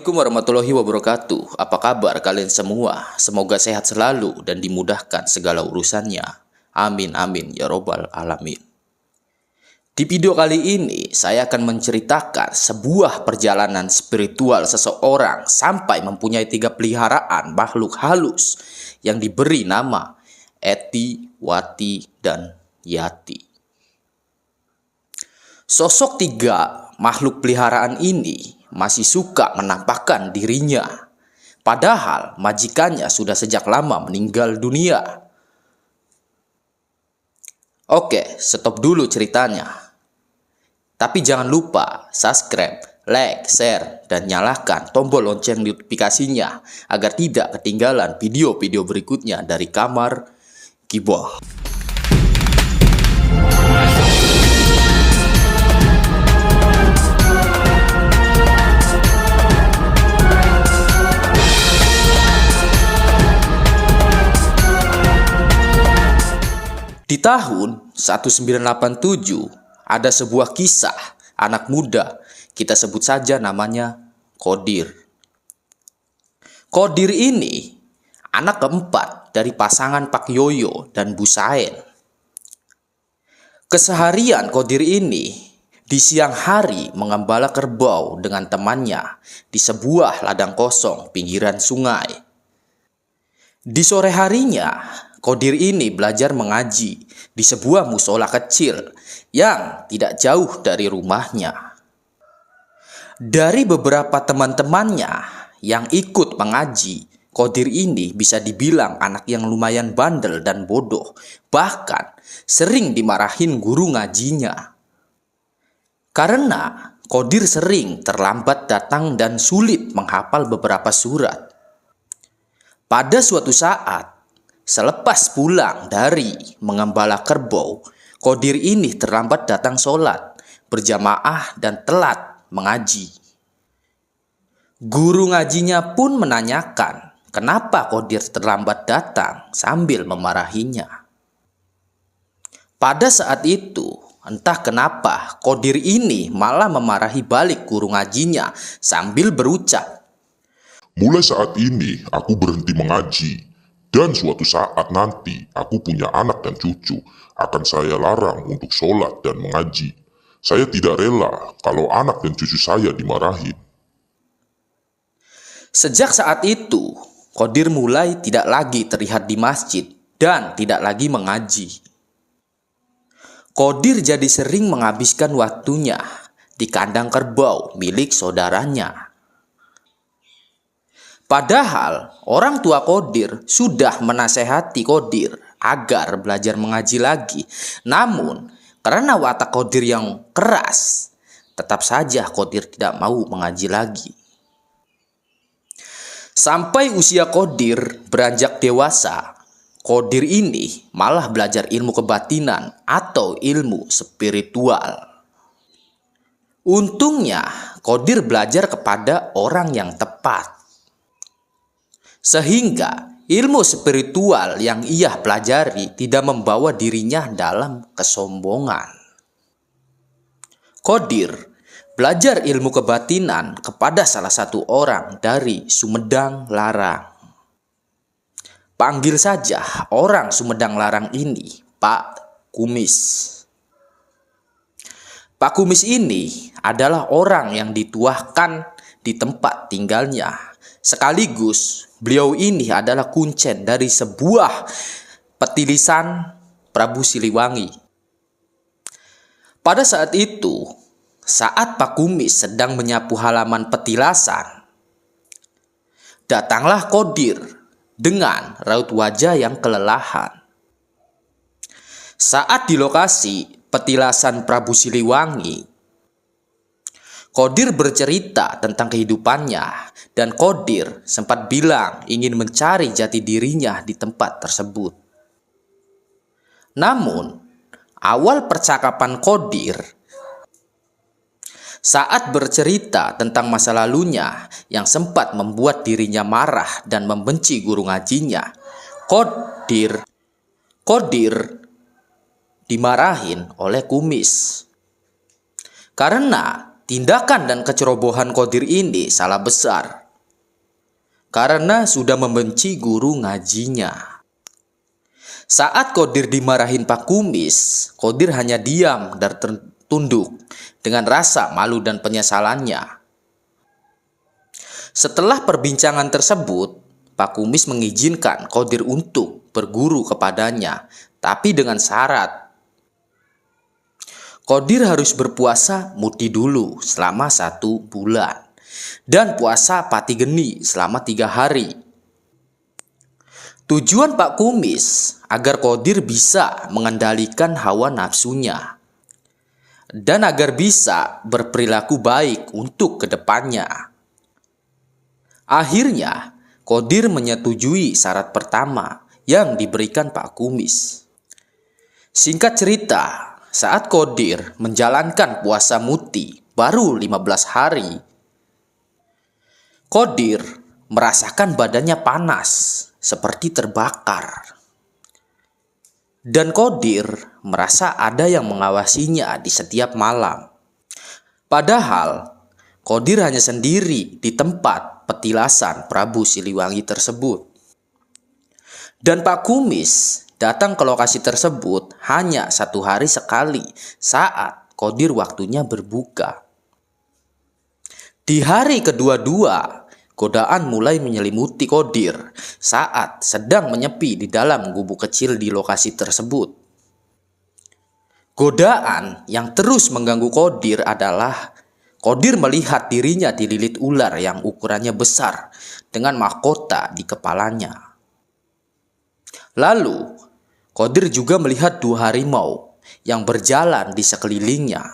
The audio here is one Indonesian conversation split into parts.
Assalamualaikum warahmatullahi wabarakatuh. Apa kabar kalian semua? Semoga sehat selalu dan dimudahkan segala urusannya. Amin amin ya robbal alamin. Di video kali ini saya akan menceritakan sebuah perjalanan spiritual seseorang sampai mempunyai 3 peliharaan makhluk halus yang diberi nama Eti, Wati, dan Yati. Sosok 3 makhluk peliharaan ini masih suka menampakkan dirinya, padahal majikannya sudah sejak lama meninggal dunia. Oke, stop dulu ceritanya. Tapi jangan lupa subscribe, like, share, dan nyalakan tombol lonceng notifikasinya agar tidak ketinggalan video-video berikutnya dari Kamar Kiboh. Di tahun 1987 ada sebuah kisah anak muda, kita sebut saja namanya Qodir. Qodir ini anak keempat dari pasangan Pak Yoyo dan Bu Saen. Keseharian Qodir ini di siang hari mengembala kerbau dengan temannya di sebuah ladang kosong pinggiran sungai. Di sore harinya Qodir ini belajar mengaji di sebuah musola kecil yang tidak jauh dari rumahnya. Dari beberapa teman-temannya yang ikut mengaji, Qodir ini bisa dibilang anak yang lumayan bandel dan bodoh, bahkan sering dimarahin guru ngajinya. Karena Qodir sering terlambat datang dan sulit menghafal beberapa surat. Pada suatu saat, selepas pulang dari mengembala kerbau, Qodir ini terlambat datang sholat berjamaah dan telat mengaji. Guru ngajinya pun menanyakan kenapa Qodir terlambat datang sambil memarahinya. Pada saat itu, entah kenapa Qodir ini malah memarahi balik guru ngajinya sambil berucap, "Mulai saat ini aku berhenti mengaji. Dan suatu saat nanti aku punya anak dan cucu, akan saya larang untuk sholat dan mengaji. Saya tidak rela kalau anak dan cucu saya dimarahin." Sejak saat itu, Qodir mulai tidak lagi terlihat di masjid dan tidak lagi mengaji. Qodir jadi sering menghabiskan waktunya di kandang kerbau milik saudaranya. Padahal orang tua Qodir sudah menasehati Qodir agar belajar mengaji lagi. Namun karena watak Qodir yang keras, tetap saja Qodir tidak mau mengaji lagi. Sampai usia Qodir beranjak dewasa, Qodir ini malah belajar ilmu kebatinan atau ilmu spiritual. Untungnya Qodir belajar kepada orang yang tepat, sehingga ilmu spiritual yang ia pelajari tidak membawa dirinya dalam kesombongan. Qodir belajar ilmu kebatinan kepada salah satu orang dari Sumedang Larang. Panggil saja orang Sumedang Larang ini Pak Kumis. Pak Kumis ini adalah orang yang dituahkan di tempat tinggalnya. Sekaligus beliau ini adalah kuncen dari sebuah petilisan Prabu Siliwangi. Pada saat itu, saat Pak Kumis sedang menyapu halaman petilasan, datanglah Qodir dengan raut wajah yang kelelahan. Saat di lokasi petilasan Prabu Siliwangi, Qodir bercerita tentang kehidupannya dan Qodir sempat bilang ingin mencari jati dirinya di tempat tersebut. Namun, awal percakapan Qodir saat bercerita tentang masa lalunya yang sempat membuat dirinya marah dan membenci guru ngajinya, Qodir dimarahin oleh Kumis. Karena Tindakan dan kecerobohan Qadir ini salah besar karena sudah membenci guru ngajinya. Saat Qadir dimarahin Pak Kumis, Qadir hanya diam dan tertunduk dengan rasa malu dan penyesalannya. Setelah perbincangan tersebut, Pak Kumis mengizinkan Qadir untuk berguru kepadanya, tapi dengan syarat Qadir harus berpuasa muti dulu selama 1 bulan dan puasa pati geni selama 3 hari. Tujuan Pak Kumis agar Qadir bisa mengendalikan hawa nafsunya dan agar bisa berperilaku baik untuk kedepannya. Akhirnya, Qadir menyetujui syarat pertama yang diberikan Pak Kumis. Singkat cerita, saat Qadir menjalankan puasa muti baru 15 hari, Qadir merasakan badannya panas seperti terbakar. Dan Qadir merasa ada yang mengawasinya di setiap malam. Padahal Qadir hanya sendiri di tempat petilasan Prabu Siliwangi tersebut. Dan Pak Kumis datang ke lokasi tersebut hanya 1 hari sekali saat Qadir waktunya berbuka. Di hari kedua-dua, godaan mulai menyelimuti Qadir saat sedang menyepi di dalam gubuk kecil di lokasi tersebut. Godaan yang terus mengganggu Qadir adalah Qadir melihat dirinya dililit ular yang ukurannya besar dengan mahkota di kepalanya. Lalu, Qadir juga melihat 2 harimau yang berjalan di sekelilingnya.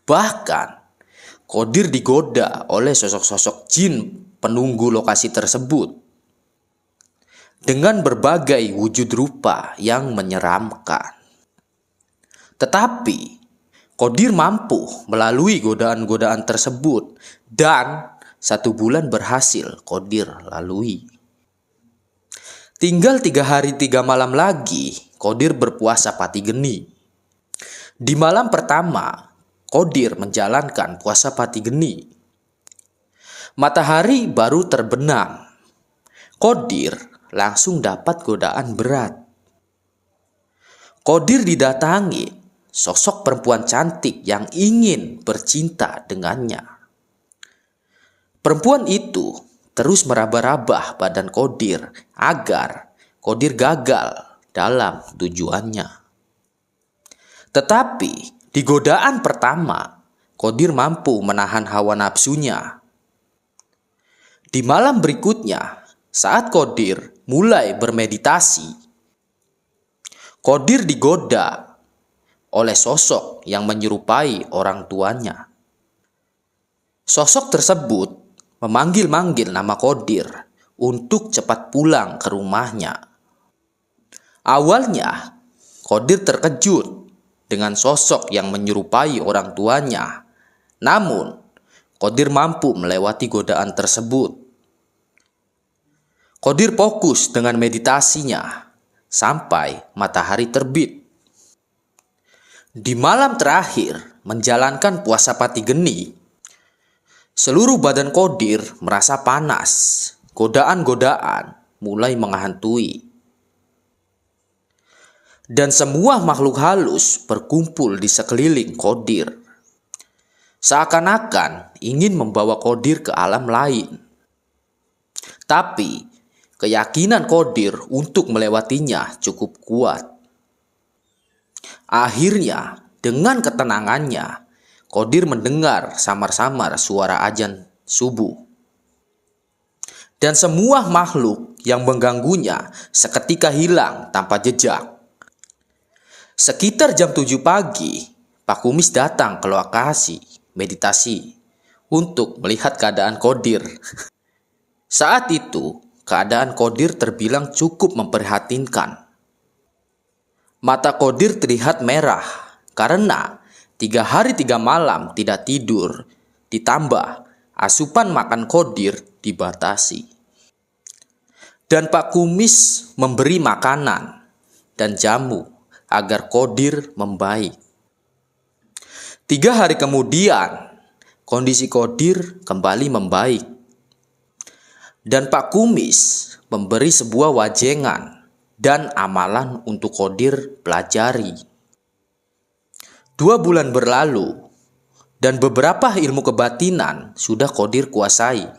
Bahkan, Qadir digoda oleh sosok-sosok jin penunggu lokasi tersebut dengan berbagai wujud rupa yang menyeramkan. Tetapi, Qadir mampu melalui godaan-godaan tersebut dan 1 bulan berhasil Qadir lalui. Tinggal 3 hari 3 malam lagi, Qadir berpuasa pati geni. Di malam pertama, Qadir menjalankan puasa pati geni. Matahari baru terbenam. Qadir langsung dapat godaan berat. Qadir didatangi sosok perempuan cantik yang ingin bercinta dengannya. Perempuan itu terus meraba-raba badan Qadir agar Qadir gagal dalam tujuannya. Tetapi di godaan pertama, Qadir mampu menahan hawa nafsunya. Di malam berikutnya, saat Qadir mulai bermeditasi, Qadir digoda oleh sosok yang menyerupai orang tuanya. Sosok tersebut memanggil-manggil nama Qadir untuk cepat pulang ke rumahnya. Awalnya, Qadir terkejut dengan sosok yang menyerupai orang tuanya. Namun, Qadir mampu melewati godaan tersebut. Qadir fokus dengan meditasinya sampai matahari terbit. Di malam terakhir menjalankan puasa pati geni, seluruh badan Qadir merasa panas. Godaan-godaan mulai menghantui. Dan semua makhluk halus berkumpul di sekeliling Qadir. Seakan-akan ingin membawa Qadir ke alam lain. Tapi, keyakinan Qadir untuk melewatinya cukup kuat. Akhirnya, dengan ketenangannya, Qadir mendengar samar-samar suara azan subuh. Dan semua makhluk yang mengganggunya seketika hilang tanpa jejak. Sekitar jam 7 pagi, Pak Kumis datang ke lokasi meditasi untuk melihat keadaan Qadir. Saat itu, keadaan Qadir terbilang cukup memprihatinkan. Mata Qadir terlihat merah karena 3 hari 3 malam tidak tidur, ditambah asupan makan Qadir dibatasi. Dan Pak Kumis memberi makanan dan jamu agar Qadir membaik. 3 hari kemudian, kondisi Qadir kembali membaik. Dan Pak Kumis memberi sebuah wajengan dan amalan untuk Qadir pelajari. 2 bulan berlalu, dan beberapa ilmu kebatinan sudah Qadir kuasai.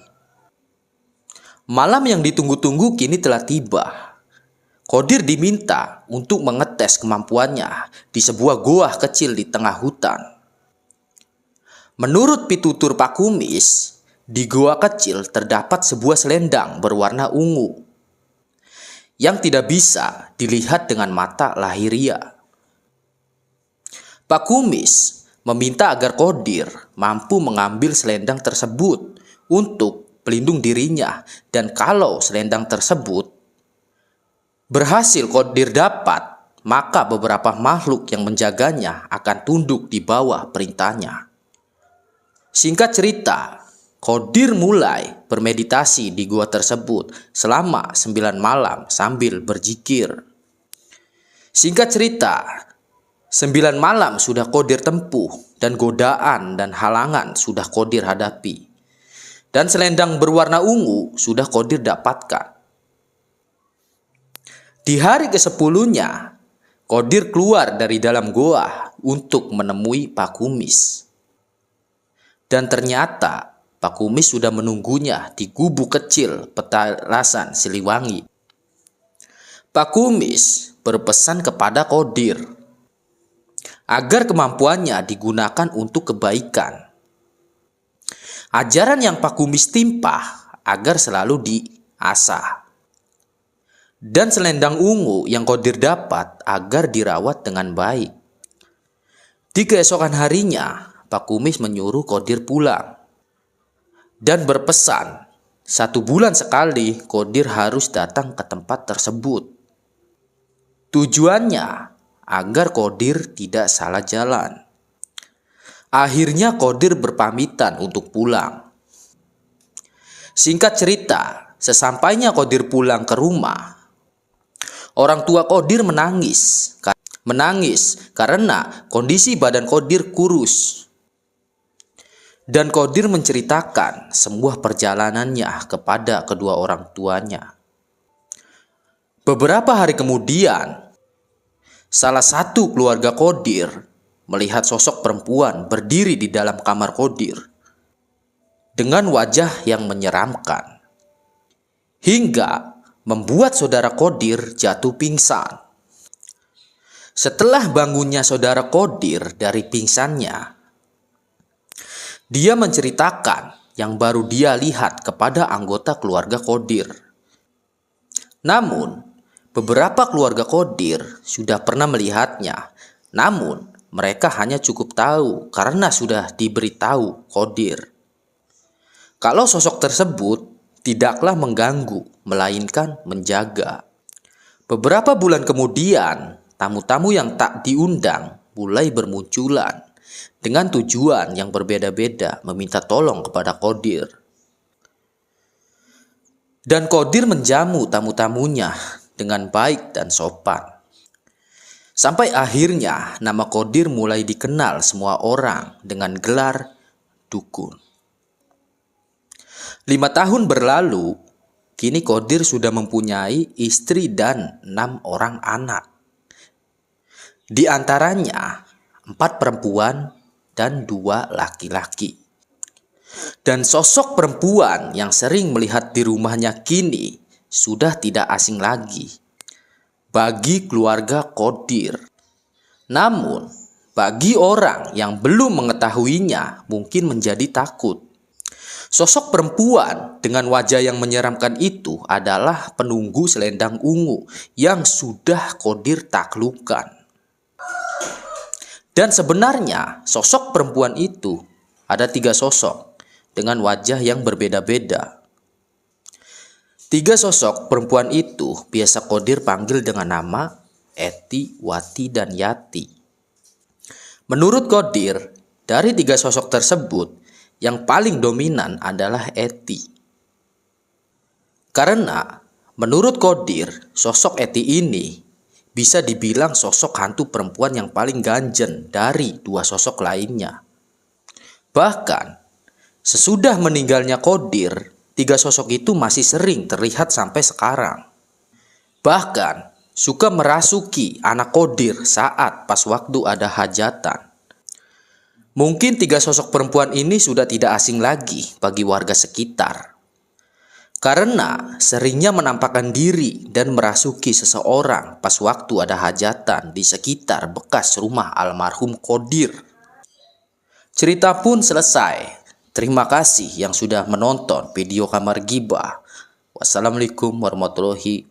Malam yang ditunggu-tunggu kini telah tiba. Qadir diminta untuk mengetes kemampuannya di sebuah goa kecil di tengah hutan. Menurut pitutur Pak Kumis, di goa kecil terdapat sebuah selendang berwarna ungu yang tidak bisa dilihat dengan mata lahiriah. Pak Kumis meminta agar Qadir mampu mengambil selendang tersebut untuk pelindung dirinya, dan kalau selendang tersebut berhasil Qadir dapat, maka beberapa makhluk yang menjaganya akan tunduk di bawah perintahnya. Singkat cerita, Qadir mulai bermeditasi di gua tersebut selama 9 malam sambil berzikir. Singkat cerita, 9 malam sudah Qadir tempuh, dan godaan dan halangan sudah Qadir hadapi. Dan selendang berwarna ungu sudah Qadir dapatkan. Di hari ke-10-nya, Qadir keluar dari dalam goa untuk menemui Pak Kumis. Dan ternyata Pak Kumis sudah menunggunya di gubuk kecil petalasan Siliwangi. Pak Kumis berpesan kepada Qadir agar kemampuannya digunakan untuk kebaikan. Ajaran yang Pak Kumis timpah agar selalu diasah. Dan selendang ungu yang Qadir dapat agar dirawat dengan baik. Di keesokan harinya, Pak Kumis menyuruh Qadir pulang dan berpesan 1 bulan sekali Qadir harus datang ke tempat tersebut. Tujuannya agar Qadir tidak salah jalan. Akhirnya Qadir berpamitan untuk pulang. Singkat cerita, sesampainya Qadir pulang ke rumah, orang tua Qadir menangis karena kondisi badan Qadir kurus. Dan Qadir menceritakan semua perjalanannya kepada kedua orang tuanya. Beberapa hari kemudian, salah satu keluarga Qadir melihat sosok perempuan berdiri di dalam kamar Qadir dengan wajah yang menyeramkan, hingga membuat saudara Qadir jatuh pingsan. Setelah bangunnya saudara Qadir dari pingsannya, dia menceritakan yang baru dia lihat kepada anggota keluarga Qadir. Namun, beberapa keluarga Qadir sudah pernah melihatnya, namun mereka hanya cukup tahu karena sudah diberitahu Qadir kalau sosok tersebut tidaklah mengganggu, melainkan menjaga. Beberapa bulan kemudian, tamu-tamu yang tak diundang mulai bermunculan dengan tujuan yang berbeda-beda meminta tolong kepada Qadir. Dan Qadir menjamu tamu-tamunya dengan baik dan sopan. Sampai akhirnya nama Qadir mulai dikenal semua orang dengan gelar dukun. 5 tahun berlalu, kini Qadir sudah mempunyai istri dan 6 orang anak. Di antaranya 4 perempuan dan 2 laki-laki. Dan sosok perempuan yang sering melihat di rumahnya kini sudah tidak asing lagi bagi keluarga Qadir. Namun, bagi orang yang belum mengetahuinya mungkin menjadi takut. Sosok perempuan dengan wajah yang menyeramkan itu adalah penunggu selendang ungu yang sudah Qadir taklukkan. Dan sebenarnya sosok perempuan itu ada 3 sosok dengan wajah yang berbeda-beda. 3 sosok perempuan itu biasa Qadir panggil dengan nama Eti, Wati, dan Yati. Menurut Qadir, dari 3 sosok tersebut, yang paling dominan adalah Eti. Karena menurut Qadir, sosok Eti ini bisa dibilang sosok hantu perempuan yang paling ganjen dari dua sosok lainnya. Bahkan, sesudah meninggalnya Qadir, tiga sosok itu masih sering terlihat sampai sekarang. Bahkan, suka merasuki anak Qadir saat pas waktu ada hajatan. Mungkin tiga sosok perempuan ini sudah tidak asing lagi bagi warga sekitar. Karena seringnya menampakkan diri dan merasuki seseorang pas waktu ada hajatan di sekitar bekas rumah almarhum Qadir. Cerita pun selesai. Terima kasih yang sudah menonton video Kamar Gibah. Wassalamualaikum warahmatullahi wabarakatuh.